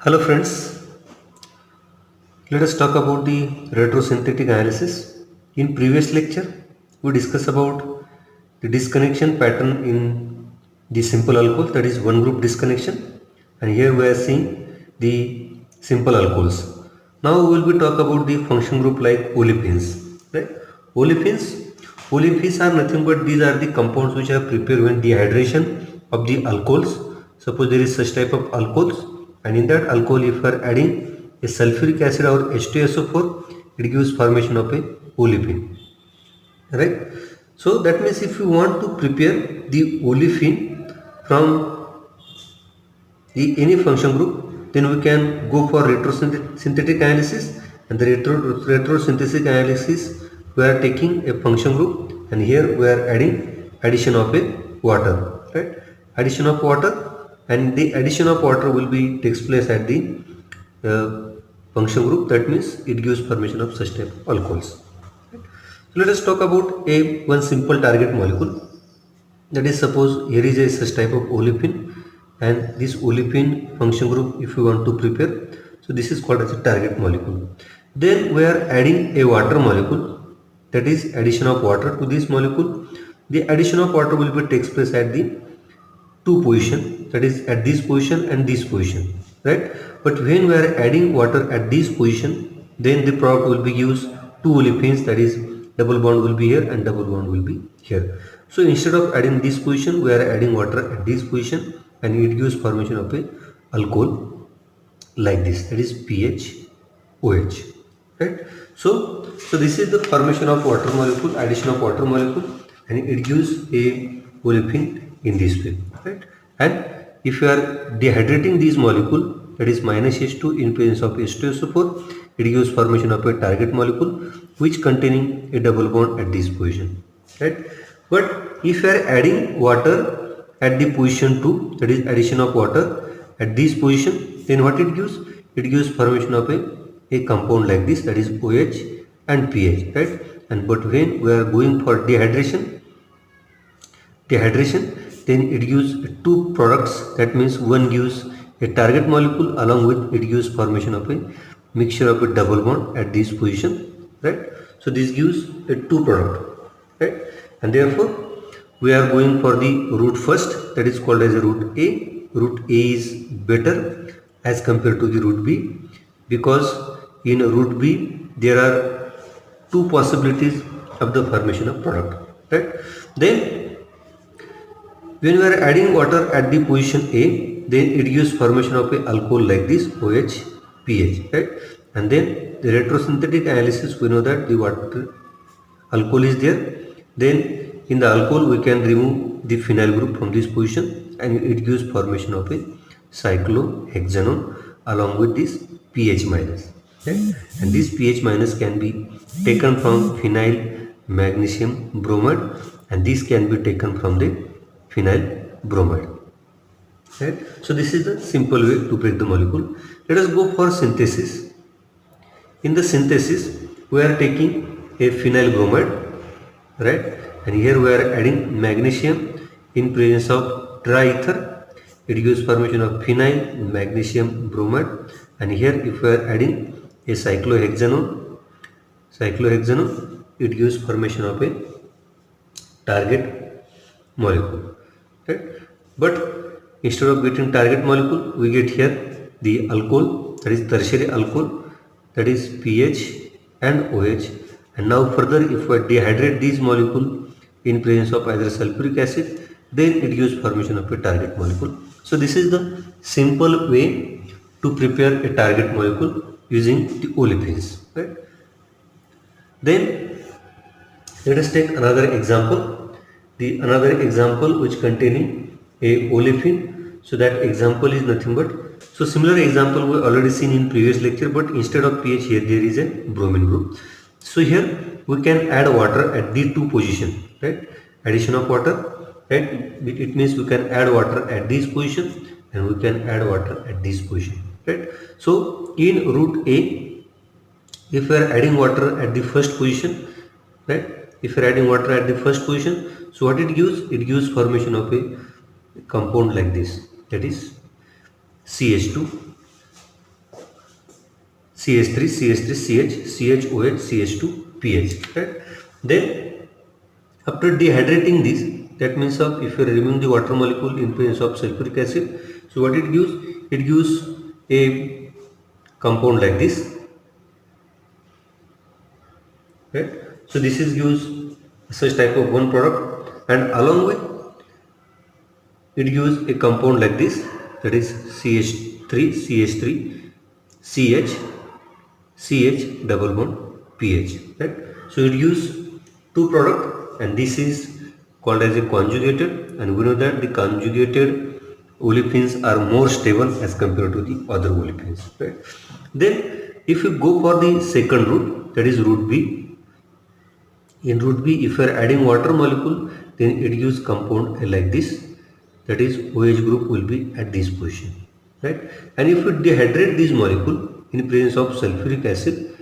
Hello friends, let us talk about the retrosynthetic analysis. In previous lecture, we discussed about the disconnection pattern in the simple alcohol, that is one group disconnection, and here we are seeing the simple alcohols. Now we will be talk about the function group like olefins. Right? Olefins are nothing but these are the compounds which are prepared when dehydration of the alcohols. Suppose there is such type of alcohols, and in that alcohol if you are adding a sulfuric acid or H2SO4, it gives formation of a olefin. Right? So that means if you want to prepare the olefin from any function group, then we can go for retrosynthetic analysis, and the retrosynthetic analysis we are taking a function group, and here we are adding addition of a water, right? Addition of water, and the addition of water will be takes place at the uh, function group. That means it gives formation of such type of alcohols. Right? So let us talk about a one simple target molecule. That is, suppose here is a such type of olefin, and this olefin function group if you want to prepare, so this is called as a target molecule. Then we are adding a water molecule, that is addition of water to this molecule. The addition of water will be takes place at the two position, that is at this position and this position, right? But when we are adding water at this position, then the product will be used two olefins, that is double bond will be here and double bond will be here. So instead of adding this position, we are adding water at this position, and it gives formation of a alcohol like this, that is PHOH, right? So this is the formation of water molecule, addition of water molecule, and it gives a olefin in this way, right? And if you are dehydrating these molecule, that is minus H2 in presence of H2SO4, it gives formation of a target molecule which containing a double bond at this position, right? But if you are adding water at the position 2, that is addition of water at this position, then what it gives? It gives formation of a compound like this, that is OH and pH, right? And but when we are going for dehydration, then it gives two products. That means one gives a target molecule, along with it gives formation of a mixture of a double bond at this position, right? So this gives a two product, right? And therefore we are going for the route first, that is called as a route A. Route A is better as compared to the route B, because in route B there are two possibilities of the formation of product, right? Then when we are adding water at the position A, then it gives formation of a alcohol like this, OH, pH, right? And then the retrosynthetic analysis, we know that the water alcohol is there. Then in the alcohol we can remove the phenyl group from this position, and it gives formation of a cyclohexanone along with this pH minus, right? And this pH minus can be taken from phenyl magnesium bromide, and this can be taken from the phenyl bromide, right? So this is the simple way to break the molecule. Let us go for synthesis. In the synthesis, we are taking a phenyl bromide, right? And here we are adding magnesium in presence of dry ether. It gives formation of phenyl magnesium bromide. And here if we are adding a cyclohexanone, it gives formation of a target molecule, right? But instead of getting target molecule, we get here the alcohol, that is tertiary alcohol, that is pH and OH. And now further, if we dehydrate these molecule in presence of either sulfuric acid, then it gives formation of a target molecule. So this is the simple way to prepare a target molecule using the olefins, right? Then let us take another example. The another example which containing a olefin. So that example is nothing but, so similar example we already seen in previous lecture, but instead of pH here there is a bromine group. So here we can add water at the two position, right? Addition of water, right? It means we can add water at this position and we can add water at this position, right? So in route A, if we are adding water at the first position, right? If you are adding water at the first position, so what it gives? It gives formation of a compound like this, that is CH2, CH3, CH3, CH, CH, OH, CH2, PH. Right? Then after dehydrating this, that means of if you are removing the water molecule in presence of sulfuric acid, so what it gives? It gives a compound like this. Right? So this is gives such type of one product, and along with it gives a compound like this, that is CH3, CH3, CH, CH double bond PH. Right? So it gives two product, and this is called as a conjugated, and we know that the conjugated olefins are more stable as compared to the other olefins. Right? Then if you go for the second route, that is route B. In route B, if you are adding water molecule, then it gives compound like this, that is OH group will be at this position. Right? And if you dehydrate this molecule in presence of sulfuric acid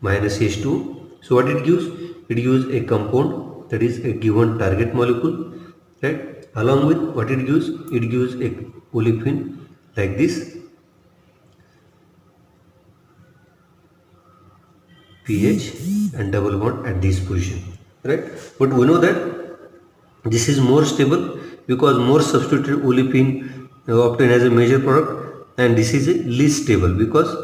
minus H2, so what it gives? It gives a compound, that is a given target molecule. Right? Along with what it gives? It gives a olefin like this, pH and double bond at this position. Right? But we know that this is more stable because more substituted olefin obtained as a major product, and this is a least stable because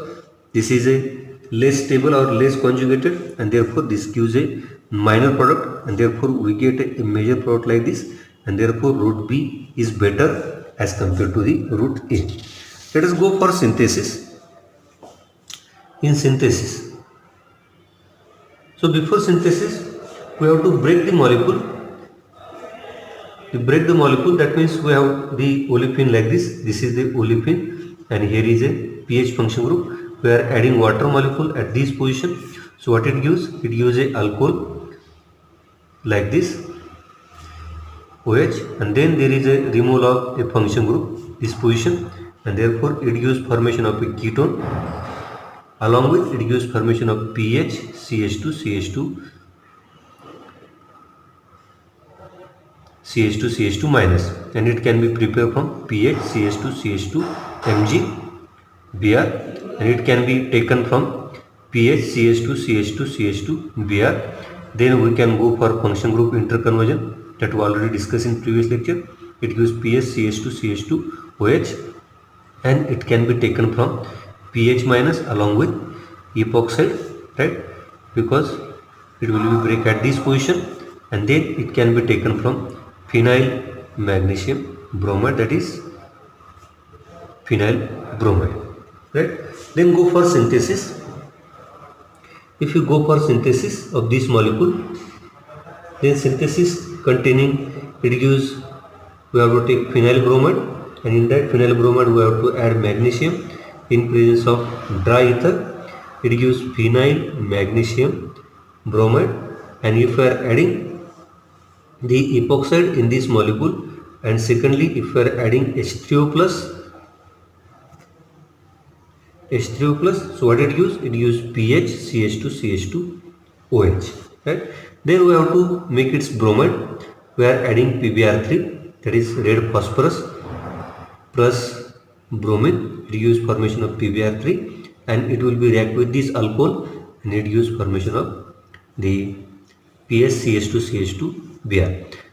this is a less stable or less conjugated, and therefore this gives a minor product, and therefore we get a major product like this, and therefore route B is better as compared to the route A. Let us go for synthesis. In synthesis, so before synthesis we have to break the molecule. To break the molecule, that means we have the olefin like this. This is the olefin, and here is a pH function group. We are adding water molecule at this position. So what it gives? It gives a alcohol like this, OH, and then there is a removal of a function group, this position, and therefore it gives formation of a ketone. Along with it gives formation of pH, CH2, CH2, CH2, CH2 minus, and it can be prepared from pH, CH2, CH2, Mg, Br, and it can be taken from pH, CH2, CH2, CH2, Br. Then we can go for function group interconversion that we already discussed in previous lecture. It gives pH, CH2, CH2, OH, and it can be taken from pH minus along with epoxide, right? Because it will be break at this position, and then it can be taken from phenyl magnesium bromide, that is phenyl bromide, right? Then go for synthesis. If you go for synthesis of this molecule, then synthesis containing, it gives, we have to take phenyl bromide, and in that phenyl bromide we have to add magnesium in presence of dry ether. It gives phenyl magnesium bromide, and if we are adding the epoxide in this molecule, and secondly if we are adding H3O plus, so what it gives? It gives pH, CH2, CH2, OH, right? Then we have to make its bromide. We are adding PBr3, that is red phosphorus plus bromine. It gives formation of PBr3, and it will be react with this alcohol, and it gives formation of the pH, CH2, CH2, Br.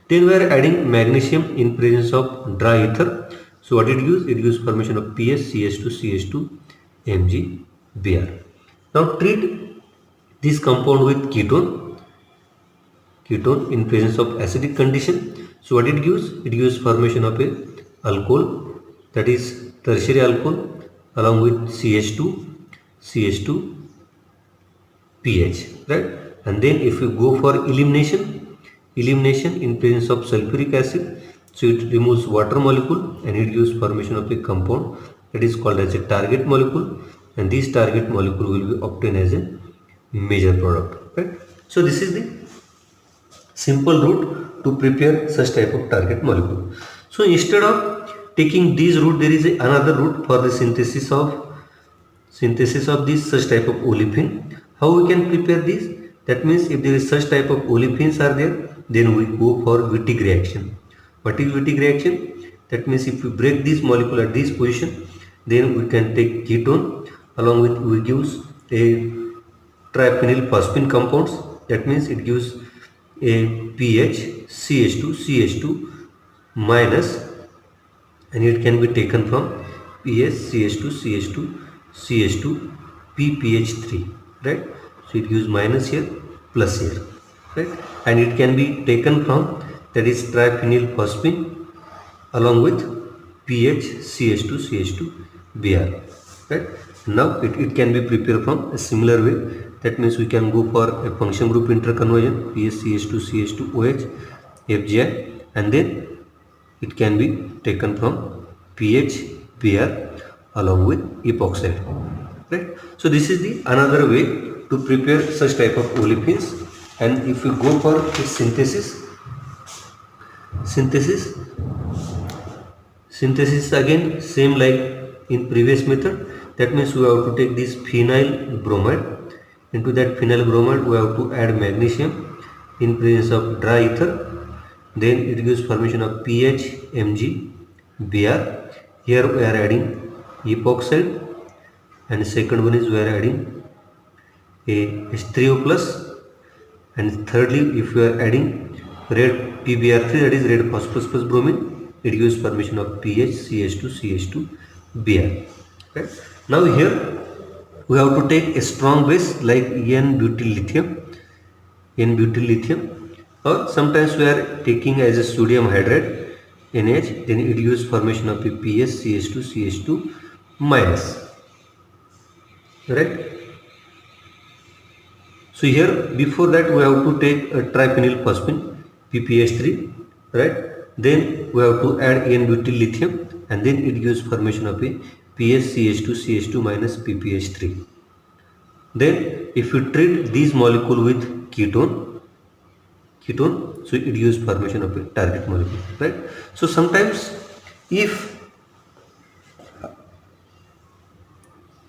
Then we are adding magnesium in presence of dry ether. So what it gives? It gives formation of pH, CH2, CH2, Mg, Br. Now treat this compound with ketone in presence of acidic condition. So what it gives? It gives formation of a alcohol, that is tertiary alcohol, along with CH2, pH, right? And then if you go for elimination in presence of sulfuric acid, so it removes water molecule and it gives formation of a compound that is called as a target molecule, and this target molecule will be obtained as a major product, right? So this is the simple route to prepare such type of target molecule. So instead of taking this route, there is another route for the synthesis of this such type of olefin. How we can prepare this? That means if there is such type of olefins are there, then we go for Wittig reaction. What is Wittig reaction? That means if we break this molecule at this position, then we can take ketone, along with we gives a triphenyl phosphine compounds. That means it gives a pH CH2 minus, and it can be taken from pH CH2 PPH3, right? So it gives minus here, plus here, right? And it can be taken from, that is triphenyl phosphine, along with pH CH2 Br, right? Now it can be prepared from a similar way. That means we can go for a function group interconversion, pH CH2 OH FGI, and then it can be taken from pH Br along with epoxide, right? So this is the another way to prepare such type of olefins. And if we go for the synthesis again same like in previous method. That means we have to take this phenyl bromide. Into that phenyl bromide we have to add magnesium in presence of dry ether. Then it gives formation of pH Mg Br. Here we are adding epoxide, and second one is we are adding a H3O plus, and thirdly if we are adding red PBr3, that is red phosphorus plus bromine, it gives formation of pH CH2 Br, right? Now here we have to take a strong base like N-butyl lithium, or sometimes we are taking as a sodium hydride NH, then it gives formation of a pH CH2 minus, right? So here before that we have to take a triphenyl phosphine PPH3, right? Then we have to add N-butyl lithium, and then it gives formation of a pH CH2 minus PPH3. Then if you treat these molecule with ketone, so it gives formation of a target molecule, right? So sometimes if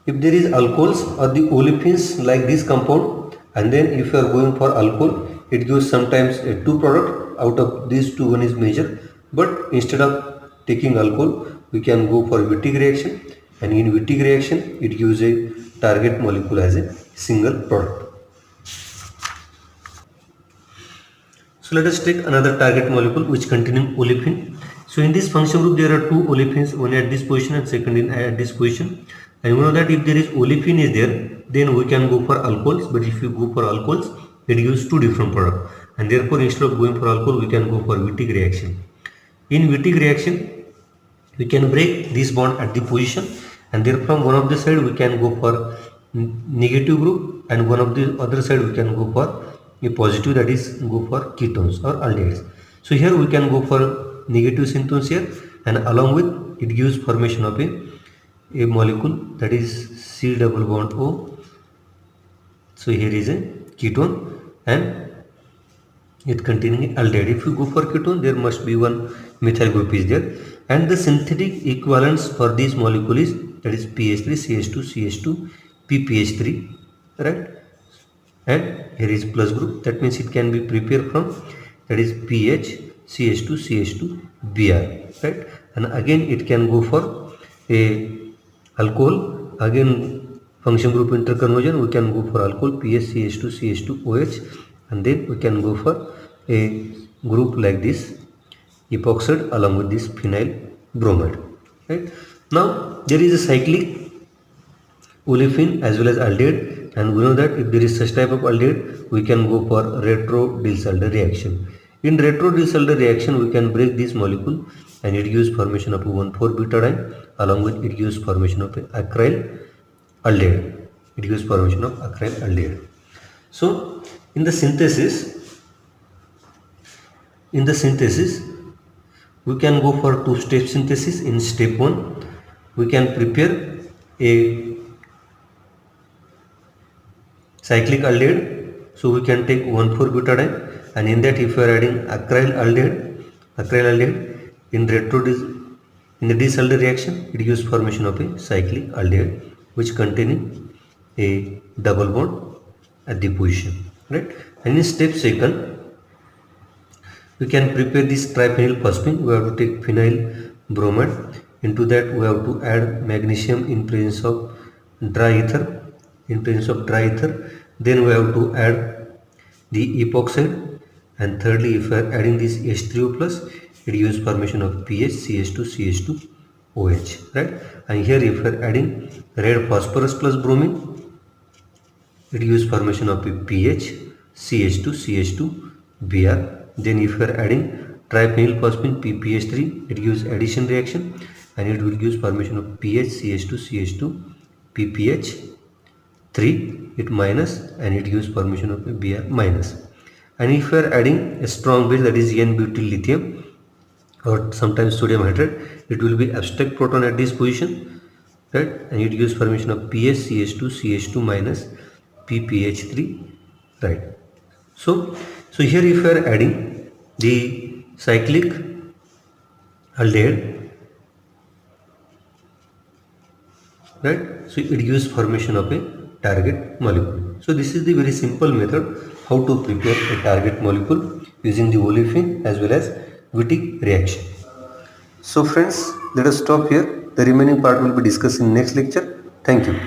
there is alcohols or the olefins like this compound, and then if you are going for alcohol, it gives sometimes a two product. Out of these two, one is major, but instead of taking alcohol we can go for Wittig reaction, and in Wittig reaction it gives a target molecule as a single product. So let us take another target molecule which containing olefin. So in this function group there are two olefins, one at this position and second at this position. And we know that if there is olefin is there, then we can go for alcohols, but if you go for alcohols it gives two different products, and therefore instead of going for alcohol we can go for Wittig reaction. In Wittig reaction we can break this bond at the position, and therefore from one of the side we can go for negative group, and one of the other side we can go for a positive, that is go for ketones or aldehydes. So here we can go for negative synthons here, and along with it gives formation of a molecule, that is C double bond O. So here is a ketone and it containing aldehyde. If you go for ketone, there must be one methyl group is there, and the synthetic equivalence for this molecule is, that is PH3 CH2 PPH3, right? And here is plus group, that means it can be prepared from, that is pH CH2 Br, right? And again it can go for a alcohol, again function group interconversion, we can go for alcohol pH CH2 OH, and then we can go for a group like this epoxide along with this phenyl bromide, right? Now there is a cyclic olefin as well as aldehyde, and we know that if there is such type of aldehyde we can go for retro-Diels-Alder reaction. In retro-Diels-Alder reaction we can break this molecule, and it gives formation of 1,4-butadiene, along with it gives formation of acryl aldehyde. So in the synthesis we can go for two-step synthesis. In step 1 we can prepare a cyclic aldehyde, so we can take 1,4-butadiene, and in that if we are adding acryl aldehyde in the Diels-Alder reaction, it gives formation of a cyclic aldehyde which containing a double bond at the position, right? And in step 2 we can prepare this triphenyl phosphine. We have to take phenyl bromide Into that we have to add magnesium in presence of dry ether. In presence of dry ether, then we have to add the epoxide, and thirdly if we are adding this H3O plus, it gives formation of PH CH2 CH2 OH, right? And here if we are adding red phosphorus plus bromine, it gives formation of PH CH2 CH2 Br. Then if we are adding triphenylphosphine PPH3, it gives addition reaction and it will give formation of PH CH2 CH2 PPH3, it minus, and it gives formation of Br minus. And if we are adding a strong base, that is N-butyl lithium or sometimes sodium hydride, it will be abstract proton at this position, right? And it gives formation of PHCH2 CH2 minus PPH3, right? So here if we are adding the cyclic aldehyde, right? So it gives formation of a target molecule. So this is the very simple method how to prepare a target molecule using the olefin as well as Wittig reaction. So friends, let us stop here. The remaining part will be discussed in next lecture. Thank you.